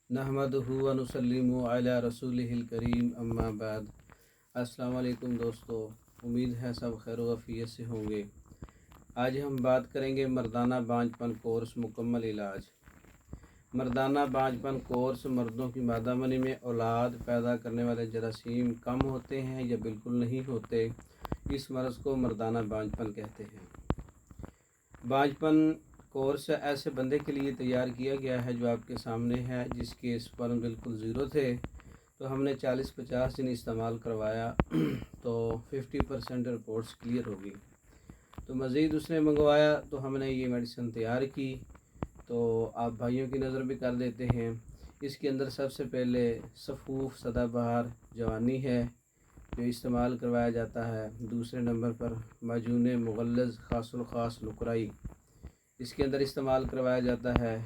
नहमदुहु व नुसल्लिमु अला रसूलिहिल करीम अम्मा बाद। अस्सलाम वालेकुम दोस्तों, उम्मीद है सब खैर वफ़ियत से होंगे। आज हम बात करेंगे मर्दाना बांझपन कोर्स मुकम्मल इलाज। मर्दाना बांझपन कोर्स मर्दों की मादामनी में औलाद पैदा करने वाले जरासीम कम होते हैं या बिल्कुल नहीं होते। इस मर्ज़ को मर्दाना बांझपन कहते हैं। बांझपन कोर्स ऐसे बंदे के लिए तैयार किया गया है जो आपके सामने है, जिसके स्पर्म बिल्कुल ज़ीरो थे, तो हमने 40-50 दिन इस्तेमाल करवाया तो 50% रिपोर्ट्स क्लियर होगी। तो मज़ीद उसने मंगवाया तो हमने ये मेडिसिन तैयार की, तो आप भाइयों की नज़र भी कर देते हैं। इसके अंदर सबसे पहले सफ़ूफ सदाबहार जवानी है जो इस्तेमाल करवाया जाता है। दूसरे नंबर पर माजून मुग़ल्लज़ ख़ासुल ख़ास नुकराई इसके अंदर इस्तेमाल करवाया जाता है।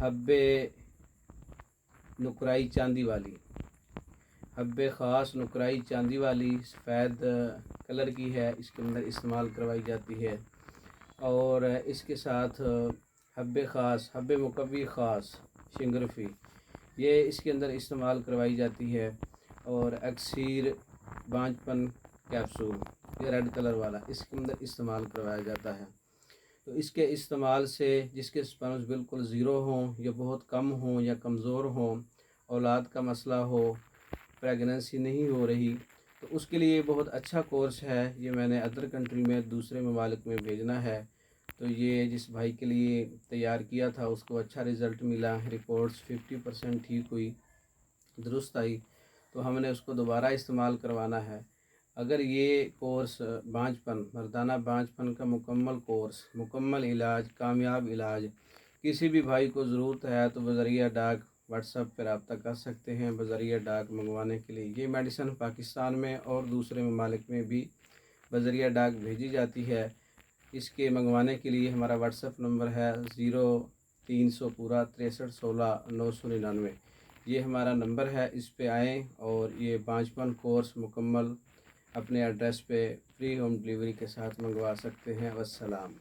हब्बे नुकराई चांदी वाली, हब्बे ख़ास नुकराई चांदी वाली सफ़ेद कलर की है, इसके अंदर इस्तेमाल करवाई जाती है। और इसके साथ हब्बे ख़ास, हब्बे मुकव्वी ख़ास शिंगरफी, ये इसके अंदर इस्तेमाल करवाई जाती है। और अक्सीर बांझपन कैप्सूल, ये रेड कलर वाला, इसके अंदर इस्तेमाल करवाया जाता है। तो इसके इस्तेमाल से जिसके स्पर्म्स बिल्कुल ज़ीरो हों या बहुत कम हों या कमज़ोर हों, औलाद का मसला हो, प्रेगनेंसी नहीं हो रही, तो उसके लिए बहुत अच्छा कोर्स है। ये मैंने अदर कंट्री में दूसरे ममालिक में भेजना है, तो ये जिस भाई के लिए तैयार किया था उसको अच्छा रिज़ल्ट मिला। रिपोर्ट्स 50% ठीक हुई, दुरुस्त आई, तो हमने उसको दोबारा इस्तेमाल करवाना है। अगर ये कोर्स बांझपन, मर्दाना बांझपन का मुकम्मल कोर्स, मुकम्मल इलाज, कामयाब इलाज किसी भी भाई को ज़रूरत है तो बज़रिया डाक व्हाट्सएप पर रब्ता कर सकते हैं। बज़रिया डाक मंगवाने के लिए ये मेडिसिन पाकिस्तान में और दूसरे ममालिक में भी बज़रिया डाक भेजी जाती है। इसके मंगवाने के लिए हमारा व्हाट्सएप नंबर है 0300 पूरा 63 16 999। ये हमारा नंबर है, इस पे आएँ और ये बांझपन कोर्स मुकम्मल अपने एड्रेस पे फ्री होम डिलीवरी के साथ मंगवा सकते हैं। वस्सलाम।